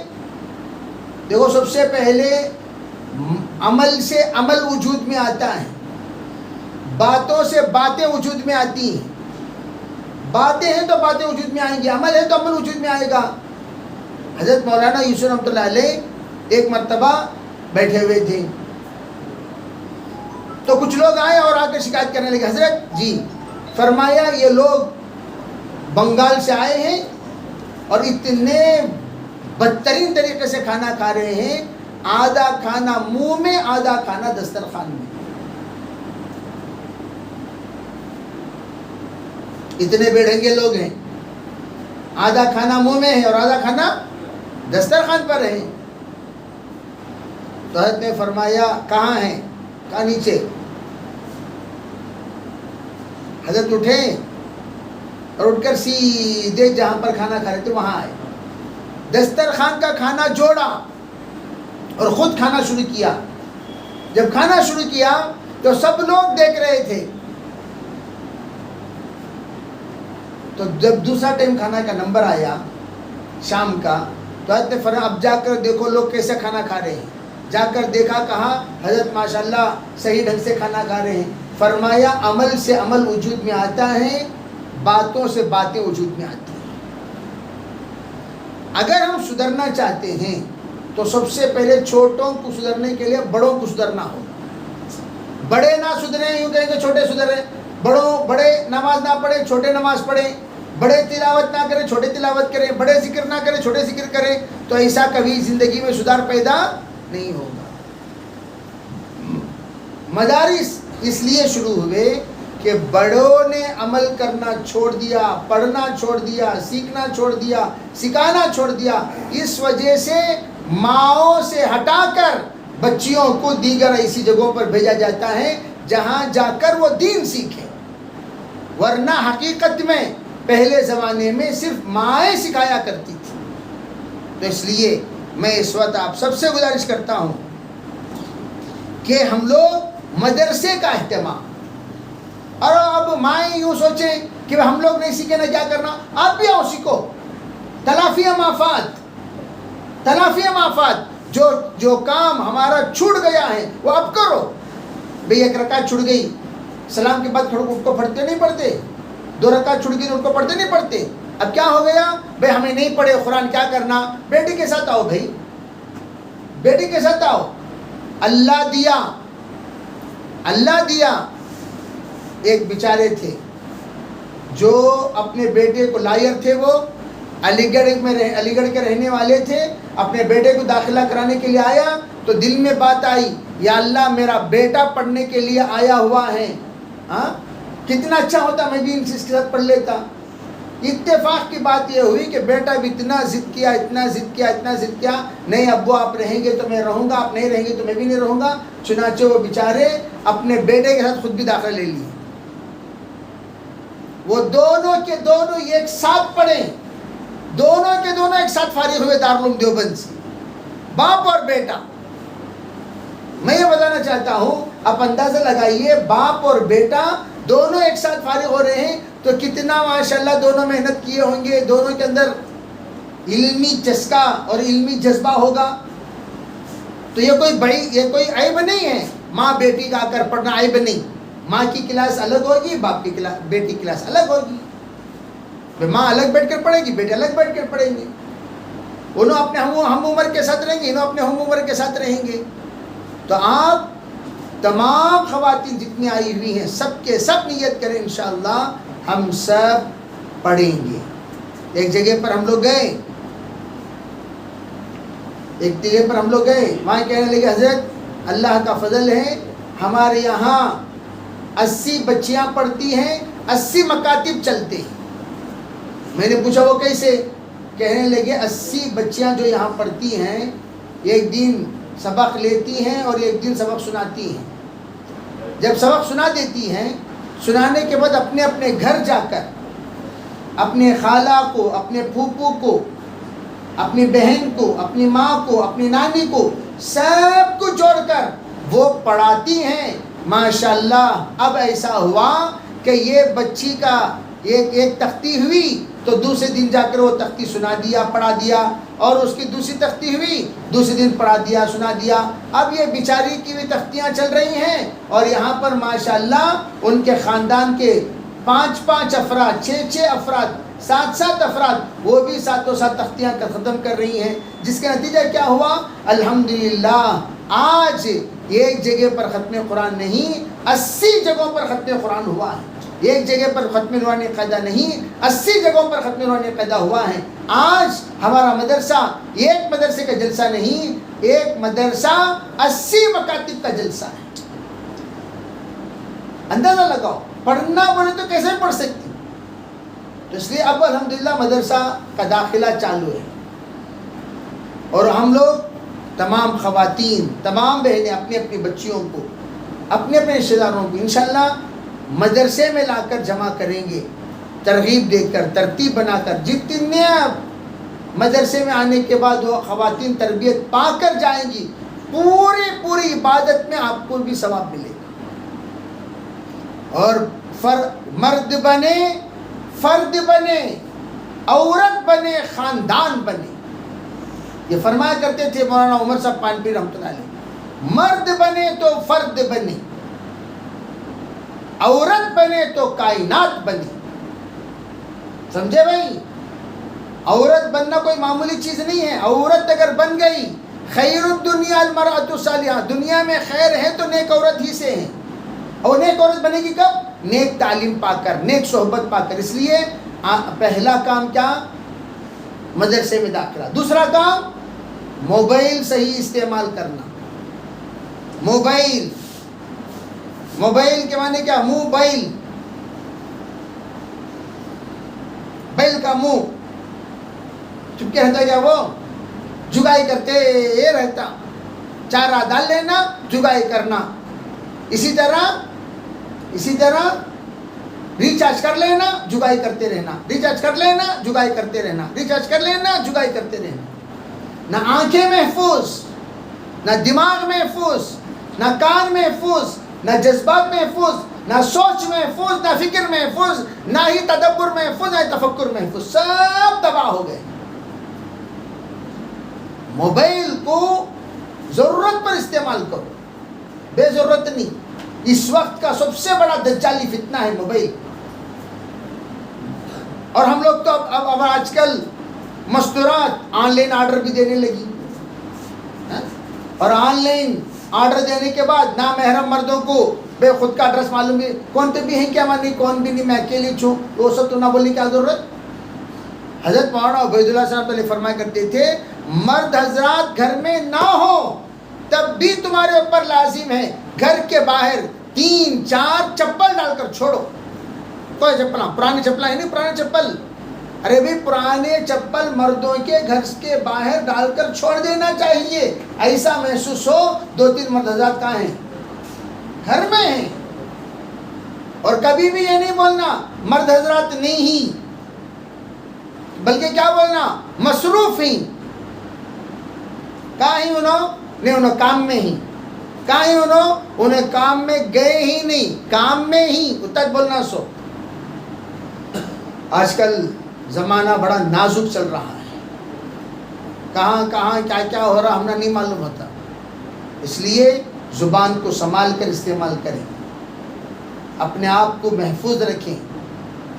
دیکھو سب سے پہلے عمل سے عمل وجود میں آتا ہے، باتوں سے باتیں وجود میں آتی ہیں. باتیں ہیں تو باتیں وجود میں آئیں گی، عمل ہے تو عمل وجود میں آئے گا. حضرت مولانا یوسف رحمۃ اللہ علیہ ایک مرتبہ بیٹھے ہوئے تھے تو کچھ لوگ آئے اور آ کر شکایت کرنے لگے، حضرت جی فرمایا یہ لوگ بنگال سے آئے ہیں اور اتنے بدترین طریقے سے کھانا کھا رہے ہیں، آدھا کھانا منہ میں آدھا کھانا دسترخوان میں. اتنے بے ڈھنگے لوگ ہیں، آدھا کھانا منہ میں ہے اور آدھا کھانا دسترخوان پر ہے. تو حضرت نے فرمایا کہاں ہیں؟ کہاں نیچے. حضرت اٹھے اور اٹھ کر سیدھے جہاں پر کھانا کھا رہے تھے وہاں آئے، دسترخوان کا کھانا جوڑا اور خود کھانا شروع کیا. جب کھانا شروع کیا تو سب لوگ دیکھ رہے تھے. تو جب دوسرا ٹائم کھانا کا نمبر آیا شام کا تو حضرت نے فرمایا اب جا کر دیکھو لوگ کیسے کھانا کھا رہے ہیں. جا کر دیکھا، کہا حضرت ماشاءاللہ صحیح ڈھنگ سے کھانا کھا رہے ہیں. فرمایا عمل سے عمل وجود میں آتا ہے، باتوں سے باتیں وجود میں آتی ہیں. اگر ہم سدھرنا چاہتے ہیں تو سب سے پہلے چھوٹوں کو سدھرنے کے لیے بڑوں کو سدھرنا ہوگا. بڑے نہ سدھریں، یوں کہیں کہ چھوٹے سدھریں. بڑے نماز نہ پڑھیں، چھوٹے نماز پڑھیں. بڑے تلاوت نہ کریں، چھوٹے تلاوت کریں. بڑے ذکر نہ کریں، چھوٹے ذکر کریں. تو ایسا کبھی زندگی میں سدھار پیدا نہیں ہوگا. مدارس اس لیے شروع ہوئے کہ بڑوں نے عمل کرنا چھوڑ دیا، پڑھنا چھوڑ دیا، سیکھنا چھوڑ دیا، سکھانا چھوڑ دیا. اس وجہ سے ماؤں سے ہٹا کر بچیوں کو دیگر ایسی جگہوں پر بھیجا جاتا ہے جہاں جا کر وہ دین سیکھیں. ورنہ حقیقت میں پہلے زمانے میں صرف مائیں سکھایا کرتی تھی. تو اس لیے میں اس وقت آپ سب سے گزارش کرتا ہوں کہ ہم لوگ مدرسے کا اہتمام. اور اب مائیں یوں سوچیں کہ ہم لوگ نہیں سیکھے نا کیا کرنا، آپ بھی آؤ سیکھو. تلافی مافات جو کام ہمارا چھوٹ گیا ہے وہ اب کرو. بھئی ایک رکعت چھوٹ گئی، سلام کے بعد ان کو پڑھتے نہیں پڑھتے. 2 رکعت چھوٹ گئی ان کو پڑھتے نہیں پڑھتے. اب کیا ہو گیا؟ بھئی ہمیں نہیں پڑھے قرآن، کیا کرنا؟ بیٹی کے ساتھ آؤ. بھائی بیٹی کے ساتھ آؤ. اللہ دیا. ایک بیچارے تھے جو اپنے بیٹے کو، لائر تھے وہ، علی گڑھ کے رہنے والے تھے. اپنے بیٹے کو داخلہ کرانے کے لیے آیا تو دل میں بات آئی، یا اللہ میرا بیٹا پڑھنے کے لیے آیا ہوا ہے، کتنا اچھا ہوتا میں بھی ان سے اس کے ساتھ پڑھ لیتا. اتفاق کی بات یہ ہوئی کہ بیٹا بھی اتنا ضد کیا، نہیں ابو آپ رہیں گے تو میں رہوں گا، آپ نہیں رہیں گے تو میں بھی نہیں رہوں گا. چنانچہ وہ بیچارے اپنے بیٹے کے ساتھ خود بھی داخلہ لے لیے. وہ دونوں کے دونوں ایک ساتھ پڑھے، دونوں کے دونوں ایک ساتھ فارغ ہوئے دارالعلوم دیوبند سے، باپ اور بیٹا. میں یہ بتانا چاہتا ہوں، آپ اندازہ لگائیے، باپ اور بیٹا دونوں ایک ساتھ فارغ ہو رہے ہیں تو کتنا ماشاءاللہ دونوں محنت کیے ہوں گے، دونوں کے اندر علمی چسکا اور علمی جذبہ ہوگا. تو یہ کوئی عیب نہیں ہے. ماں بیٹی کا آ کر پڑھنا عیب نہیں. ماں کی کلاس الگ ہوگی، باپ کی کلاس، بیٹی کی کلاس الگ ہوگی. ماں الگ بیٹھ کر پڑھے گی، بیٹے الگ بیٹھ کر پڑھیں گے. انہوں اپنے ہم عمر کے ساتھ رہیں گے، انہوں اپنے ہم عمر کے ساتھ رہیں گے. تو آپ تمام خواتین جتنی آئی ہوئی ہیں سب کے سب نیت کریں انشاءاللہ ہم سب پڑھیں گے. ایک جگہ پر ہم لوگ گئے، وہاں کہنے لگے حضرت اللہ کا فضل ہے ہمارے یہاں 80 بچیاں پڑھتی ہیں، 80 مکاتب چلتے ہیں. میں نے پوچھا وہ کیسے؟ کہنے لگے 80 بچیاں جو یہاں پڑھتی ہیں ایک دن سبق لیتی ہیں اور ایک دن سبق سناتی ہیں. جب سبق سنا دیتی ہیں، سنانے کے بعد اپنے اپنے گھر جا کر اپنے خالہ کو، اپنے پھوپھو کو، اپنی بہن کو، اپنی ماں کو، اپنی نانی کو، سب کو جوڑ کر وہ پڑھاتی ہیں. ماشاءاللہ اب ایسا ہوا کہ یہ بچی کا ایک تختی ہوئی تو دوسرے دن جا کر وہ تختی سنا دیا، پڑھا دیا، اور اس کی دوسری تختی ہوئی دوسرے دن پڑھا دیا، سنا دیا. اب یہ بیچاری کی بھی تختیاں چل رہی ہیں اور یہاں پر ماشاءاللہ ان کے خاندان کے 5 افراد، 6 افراد، 7 افراد وہ بھی 7 تختیاں ختم کر رہی ہیں. جس کا نتیجہ کیا ہوا؟ الحمدللہ آج ایک جگہ پر ختم قرآن نہیں 80 جگہوں پر ختم قرآن ہوا ہے. ایک جگہ پر ختم نورانی قاعدہ نہیں 80 جگہوں پر ختم نورانی قاعدہ ہوا ہے. آج ہمارا مدرسہ ایک مدرسے کا جلسہ نہیں، ایک مدرسہ 80 مکاتب کا جلسہ ہے. اندازہ لگاؤ، پڑھنا پڑے تو کیسے پڑھ سکتی. تو اس لیے اب الحمدللہ مدرسہ کا داخلہ چالو ہے، اور ہم لوگ تمام خواتین، تمام بہنیں اپنی اپنی بچیوں کو، اپنے اپنے رشتہ داروں کو انشاءاللہ مدرسے میں لا کر جمع کریں گے، ترغیب دے کر، ترتیب بنا کر. جتنے مدرسے میں آنے کے بعد وہ خواتین تربیت پا کر جائیں گی، پوری عبادت میں آپ کو بھی ثواب ملے گا. اور مرد بنے، فرد بنے، عورت بنے، خاندان بنے. یہ فرمایا کرتے تھے مولانا عمر صاحب پانپی رحمۃ اللہ علیہ، مرد بنے تو فرد بنے، عورت بنے تو کائنات بنے. سمجھے بھائی؟ عورت بننا کوئی معمولی چیز نہیں ہے. عورت اگر بن گئی، خیر الدنیا المرأۃ الصالحہ، دنیا میں خیر ہے تو نیک عورت ہی سے ہے. اور نیک عورت بنے گی کب؟ نیک تعلیم پا کر، نیک صحبت پا کر. اس لیے پہلا کام کیا؟ مدرسے میں داخلہ. دوسرا کام موبائل صحیح استعمال کرنا. موبائل کے معنی کیا؟ موبائل، بیل کا منہ چپ کے رہتا، کیا وہ جگائی کرتے یہ رہتا، چارہ ڈال لینا، جگائی کرنا. اسی طرح ریچارج کر لینا، جگائی کرتے رہنا، ریچارج کر لینا، جگائی کرتے رہنا، ریچارج کر لینا، جگائی کرتے رہنا. نہ آنکھیں محفوظ، نہ دماغ محفوظ، نہ کان محفوظ، نہ جذبات محفوظ، نہ سوچ محفوظ، نہ فکر محفوظ، نہ ہی تدبر محفوظ، نہ ہی تفکر محفوظ. سب تباہ ہو گئے. موبائل کو ضرورت پر استعمال کرو، بے ضرورت نہیں. اس وقت کا سب سے بڑا دجالی فتنہ ہے موبائل. اور ہم لوگ تو اب آج کل مستورات آن لائن آرڈر بھی دینے لگی، اور آن لائن آرڈر دینے کے بعد نامحرم مردوں کو بے خود کا ایڈریس معلوم ہے، کون پہ بھی ہیں کیا مانی، کون بھی نہیں، میں اکیلی چھوں، وہ سب تو نہ بولنے کی کیا ضرورت. حضرت مولانا عبید اللہ صاحب علیہ فرمایا کرتے تھے، مرد حضرات گھر میں نہ ہو تب بھی تمہارے اوپر لازم ہے گھر کے باہر 3-4 چپل ڈال کر چھوڑو. کوئی چپل، پرانی چپل ہے نہیں، پرانے چپل، ارے بھی پرانے چپل مردوں کے گھر کے باہر ڈال کر چھوڑ دینا چاہیے. ایسا محسوس ہو 2-3 مرد حضرات کہاں ہیں؟ گھر میں ہیں. اور کبھی بھی یہ نہیں بولنا مرد حضرات نہیں، بلکہ کیا بولنا؟ مصروف ہیں. کہاں ہی انہوں کام میں ہی، کہاں ہی انہیں کام میں گئے ہی نہیں، کام میں ہی اتنا بولنا. سو آج کل زمانہ بڑا نازک چل رہا ہے، کہاں کیا ہو رہا ہمیں نہیں معلوم ہوتا. اس لیے زبان کو سنبھال کر استعمال کریں، اپنے آپ کو محفوظ رکھیں.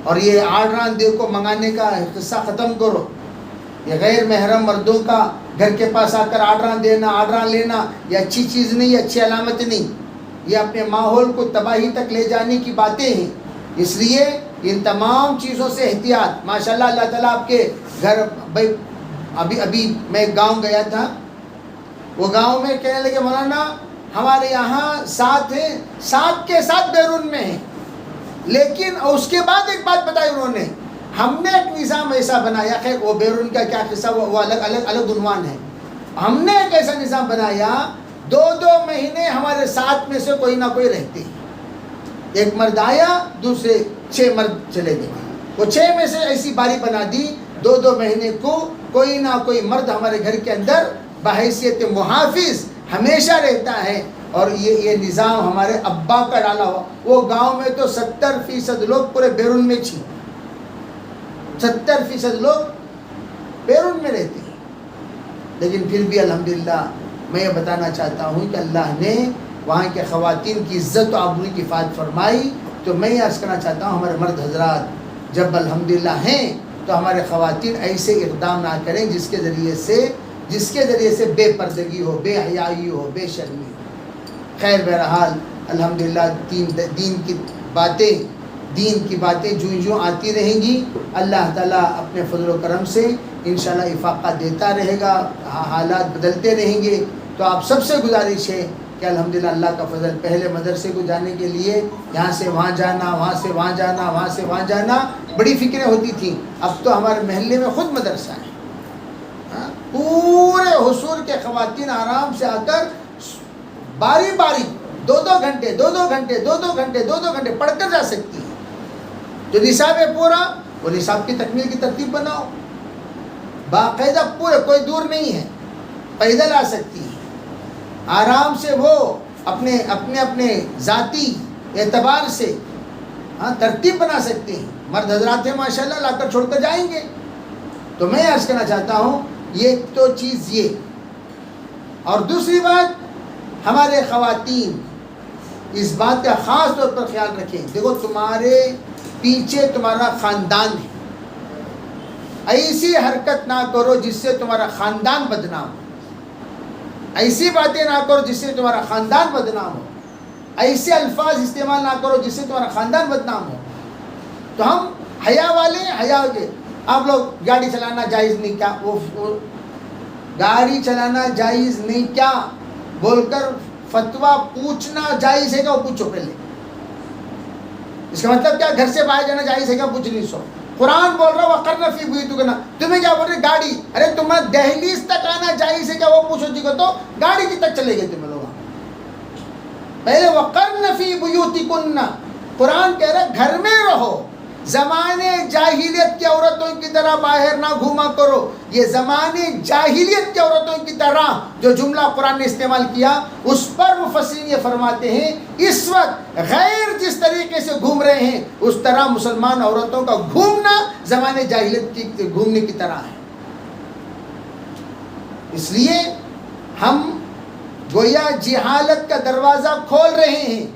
اور یہ آرڈر دے کو منگانے کا قصہ ختم کرو. یہ غیر محرم مردوں کا گھر کے پاس آ کر آرڈر دینا، آرڈر لینا، یہ اچھی چیز نہیں، اچھی علامت نہیں، یہ اپنے ماحول کو تباہی تک لے جانے کی باتیں ہیں. اس لیے ان تمام چیزوں سے احتیاط. ماشاءاللہ اللہ تعالیٰ آپ کے گھر بھائی. ابھی میں گاؤں گیا تھا، وہ گاؤں میں کہنے لگے مولانا ہمارے یہاں 7 ہیں، 7 کے 7 بیرون میں ہیں. لیکن اس کے بعد ایک بات بتائی انہوں نے، ہم نے ایک نظام ایسا بنایا، خیر وہ بیرون کا کیا قصہ وہ الگ عنوان ہے. ہم نے ایک ایسا نظام بنایا 2 مہینے ہمارے ساتھ میں سے کوئی نہ کوئی رہتے ہیں. ایک مرد آیا، دوسرے 6 مرد چلے گئے. وہ 6 میں سے ایسی باری بنا دی 2 مہینے کو کوئی نہ کوئی مرد ہمارے گھر کے اندر بحیثیت محافظ ہمیشہ رہتا ہے. اور یہ نظام ہمارے ابا کا ڈالا ہوا. وہ گاؤں میں تو 70% لوگ پورے بیرون میں 70% لوگ بیرون میں رہتے ہیں. لیکن پھر بھی الحمدللہ میں یہ بتانا چاہتا ہوں کہ اللہ نے وہاں کے خواتین کی عزت و آبرو کی حفاظت فرمائی. تو میں یہ عرض کرنا چاہتا ہوں ہمارے مرد حضرات جب الحمدللہ ہیں تو ہمارے خواتین ایسے اقدام نہ کریں جس کے ذریعے سے بے پردگی ہو، بے حیائی ہو، بے شرمی ہو. خیر بہرحال الحمدللہ دین کی باتیں جو آتی رہیں گی. اللہ تعالیٰ اپنے فضل و کرم سے انشاءاللہ افاقہ دیتا رہے گا، حالات بدلتے رہیں گے. تو آپ سب سے گزارش ہے کہ الحمدللہ اللہ کا فضل، پہلے مدرسے کو جانے کے لیے یہاں سے وہاں جانا، وہاں سے وہاں جانا، وہاں سے وہاں جانا، بڑی فکریں ہوتی تھیں. اب تو ہمارے محلے میں خود مدرسہ ہے. پورے حصول کے خواتین آرام سے آ کر باری 2 گھنٹے پڑھ کر جا سکتی ہیں. جو نصاب ہے پورا، وہ نصاب کی تکمیل کی ترتیب بناؤ باقاعدہ، پورے کوئی دور نہیں ہے، پیدل آ سکتی ہیں آرام سے. وہ اپنے ذاتی اعتبار سے ترتیب بنا سکتے ہیں. مرد حضرات ہیں ماشاءاللہ لا کر چھوڑ کر جائیں گے. تو میں عرض کرنا چاہتا ہوں یہ تو چیز یہ. اور دوسری بات، ہمارے خواتین اس بات کا خاص طور پر خیال رکھیں. دیکھو تمہارے پیچھے تمہارا خاندان ہے، ایسی حرکت نہ کرو جس سے تمہارا خاندان بدنام ہو. ایسی باتیں نہ کرو جس سے تمہارا خاندان بدنام ہو. ایسے الفاظ استعمال نہ کرو جس سے تمہارا خاندان بدنام ہو. تو ہم حیا والے حیا کے. آپ لوگ گاڑی چلانا جائز نہیں کیا، وہ گاڑی چلانا جائز نہیں کیا بول کر فتویٰ پوچھنا جائز ہے کیا؟ وہ پوچھو پہلے. اس کا مطلب کیا؟ گھر سے باہر جانا جائز ہے کیا؟ پوچھ نہیں سو. قرآن بول رہا وَقَرْنَ فِي بُيُوتِكُنَّ. تمہیں کیا بول رہے؟ گاڑی. ارے تمہیں دہلیز تک آنا جائز ہے کیا؟ وہ پوچھو جی کو تو گاڑی کی تک چلے گئے تمہیں لوگ. پہلے وَقَرْنَ فِي بُيُوتِكُنَّ. قرآن کہہ رہا گھر میں رہو. زمانے جاہلیت کی عورتوں کی طرح باہر نہ گھوما کرو. یہ زمانے جاہلیت کی عورتوں کی طرح جو جملہ قرآن نے استعمال کیا اس پر مفسرین یہ فرماتے ہیں اس وقت غیر جس طریقے سے گھوم رہے ہیں اس طرح مسلمان عورتوں کا گھومنا زمانے جاہلیت کی گھومنے کی طرح ہے. اس لیے ہم گویا جہالت کا دروازہ کھول رہے ہیں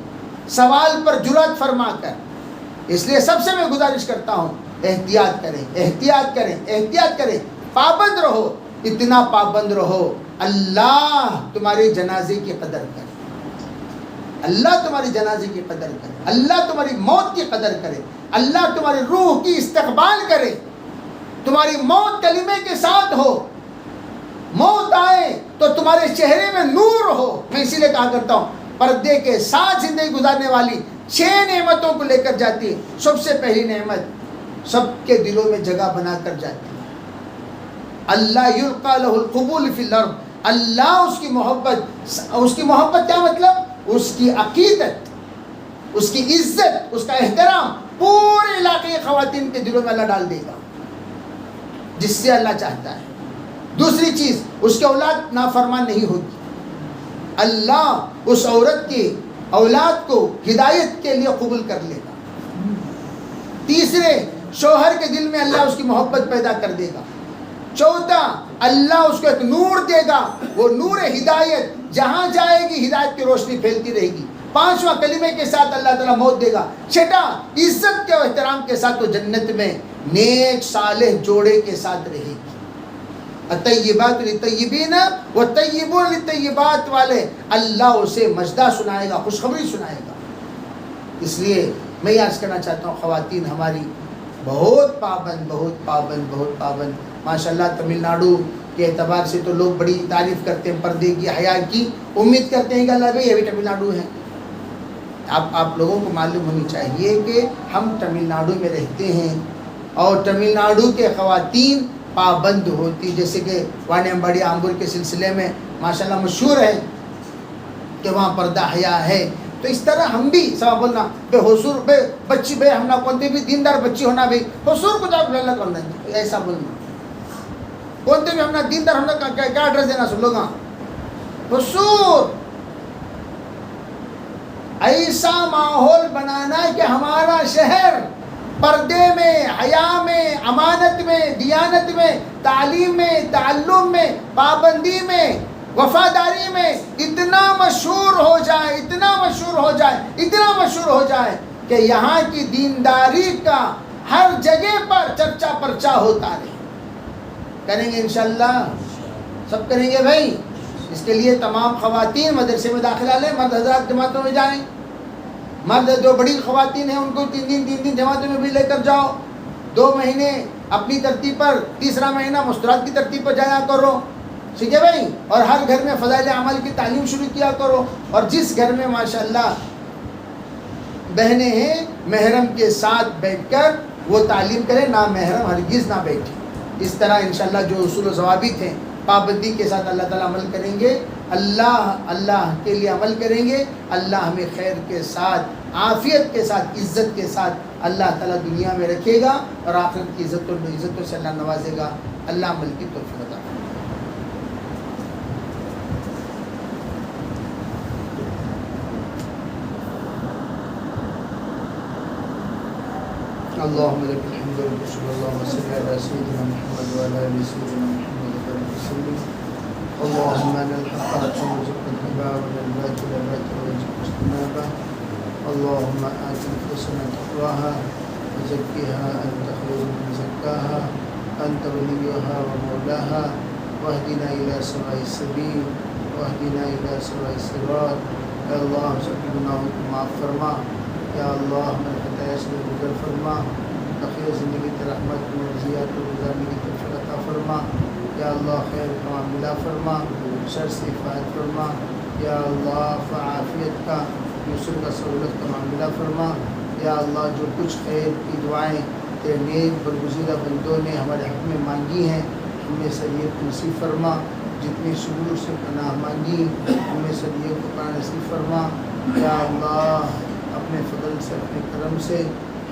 سوال پر جرأت فرما کر. اس لیے سب سے میں گزارش کرتا ہوں احتیاط کریں، پابند رہو. اتنا پابند رہو اللہ تمہارے جنازے کی قدر کرے، اللہ تمہاری جنازے کی قدر کرے، اللہ تمہاری موت کی قدر کرے، اللہ تمہاری روح کی استقبال کرے. تمہاری موت کلمے کے ساتھ ہو، موت آئے تو تمہارے چہرے میں نور ہو. میں اسی لیے کہا کرتا ہوں پردے کے ساتھ زندگی گزارنے والی 6 نعمتوں کو لے کر جاتی ہے. سب سے پہلی نعمت سب کے دلوں میں جگہ بنا کر جاتی ہے. اللہ یلقى له القبول فی الارض. اللہ اس کی محبت کیا مطلب؟ اس کی عقیدت، اس کی عزت، اس کا احترام پورے علاقے کی خواتین کے دلوں میں اللہ ڈال دے گا جس سے اللہ چاہتا ہے. دوسری چیز، اس کی اولاد نافرمان نہیں ہوگی. اللہ اس عورت کی اولاد کو ہدایت کے لیے قبول کر لے گا. تیسرے، شوہر کے دل میں اللہ اس کی محبت پیدا کر دے گا. چوتھا، اللہ اس کو ایک نور دے گا، وہ نور ہدایت جہاں جائے گی ہدایت کی روشنی پھیلتی رہے گی. پانچواں، کلمے کے ساتھ اللہ تعالیٰ موت دے گا. چھٹا، عزت کے احترام کے ساتھ وہ جنت میں نیک صالح جوڑے کے ساتھ رہے گی. الطیبات للطیبین والطیبون للطیبات والے اللہ اسے مجدہ سنائے گا، خوشخبری سنائے گا. اس لیے میں یہ عرض کرنا چاہتا ہوں خواتین ہماری بہت پابند بہت پابند بہت پابند ماشاء اللہ. تمل ناڈو کے اعتبار سے تو لوگ بڑی تعریف کرتے ہیں پردے کی، حیا کی. امید کرتے ہیں کہ اللہ بھائی یہ بھی تمل ناڈو ہیں. آپ لوگوں کو معلوم ہونی چاہیے کہ ہم تمل ناڈو میں رہتے ہیں اور تمل ناڈو کے خواتین پابند ہوتی، جیسے کہ وانیمباڑی آمبور کے سلسلے میں ماشاءاللہ مشہور ہے کہ وہاں پردہ حیا ہے. تو اس طرح ہم بھی سب بولنا بے حضور بے بچی بے ہم نہ کونتے بھی دیندار بچی ہونا بھائی حضور کو جاب اللہ کرنا ایسا بولنا. کونتے بھی ہم نہ دیندار ہم نہ کیا ایڈریس دینا سب لوگ حضور. ایسا ماحول بنانا ہے کہ ہمارا شہر پردے میں، حیا میں، امانت میں، دیانت میں، تعلیم میں، تعلم میں، پابندی میں، وفاداری میں اتنا مشہور ہو جائے، اتنا مشہور ہو جائے، اتنا مشہور ہو جائے کہ یہاں کی دینداری کا ہر جگہ پر چرچا پرچا ہوتا رہے. کریں گے انشاءاللہ، سب کریں گے بھائی. اس کے لیے تمام خواتین مدرسے میں داخلہ لیں، مرد حضرات جماعتوں میں جائیں. مرد جو بڑی خواتین ہیں ان کو 3 دن جماعتوں میں بھی لے کر جاؤ. 2 مہینے اپنی ترتیب پر، تیسرا مہینہ مستورات کی ترتیب پر جایا کرو. ٹھیک ہے بھائی. اور ہر گھر میں فضائل اعمال کی تعلیم شروع کیا کرو. اور جس گھر میں ماشاءاللہ بہنیں ہیں محرم کے ساتھ بیٹھ کر وہ تعلیم کریں، نہ محرم ہرگز نہ بیٹھیں. اس طرح انشاءاللہ جو اصول و ضوابط ہیں پابندی کے ساتھ اللہ تعالیٰ عمل کریں گے. اللہ کے لیے عمل کریں گے. اللہ ہمیں خیر کے ساتھ، عافیت کے ساتھ، عزت کے ساتھ اللہ تعالیٰ دنیا میں رکھے گا اور آخرت کی عزتوں سے اللہ نوازے گا. اللہ عمل کی توفیق عطا فرمائے. اللهم لك الحمد والشكر. اللهم صل على سيدنا محمد وعلى ال سيدنا محمد وبارك وسلم. اللهم ان الحق حقا وارزقنا اتباعه وان الباطل باطلا وارزقنا اجتنابه. اللهم آت نفوسنا تقواها وزكها انت خير من زكاها انت وليها ومولاها واهدنا الى سواء السبيل واهدنا الى سواء الصراط. یا اللہ سب کی گناہوں کو معاف فرما. یا اللہ ہمارے خطایا سے گزر فرما. تخیر زندگی کی رحمت مرضیات کو گزارنے کی توفیق عطا فرما. یا اللہ خیر کا معاملہ فرما، شر سے حفاظت فرما. یا اللہ عافیت کا، یسر کا، سہولت کا معاملہ فرما. یا اللہ جو کچھ خیر کی دعائیں تیرے نیک برگزیدہ بندوں نے ہمارے حق میں مانگی ہیں ہمیں سریعت نصیب فرما. جتنی شرور سے پناہ مانگی ہمیں سریعت کو پناہ نصیب فرما. یا اللہ اپنے فضل سے، اپنے کرم سے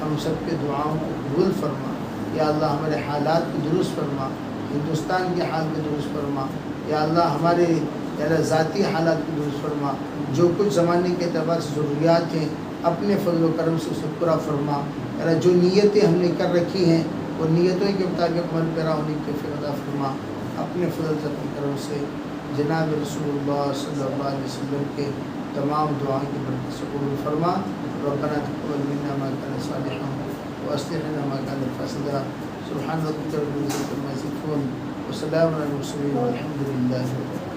ہم سب کے دعاؤں کو قبول فرما. یا اللہ ہمارے حالات کو درست فرما، ہندوستان کے حال کو درست فرما. یا اللہ ہمارے ذاتی حالات کو درست فرما. جو کچھ زمانے کے اعتبار سے ضروریات ہیں اپنے فضل و کرم سے اسے پورا فرما. یا جو نیتیں ہم نے کر رکھی ہیں وہ نیتوں کے مطابق عمل پیرا ہونے کی توفیق عطا فرما. اپنے فضل سے، اپنے کرم سے جناب رسول اللہ صلی اللہ علیہ وسلم کے تمام دعائیں کی برکت سے قبول فرما. ربنا تقبل منا ما كان صالحا واصلح لنا ما كان فاسدا. سبحان ربك رب العزة عما يصفون وسلام على المرسلين والحمد لله رب العالمين.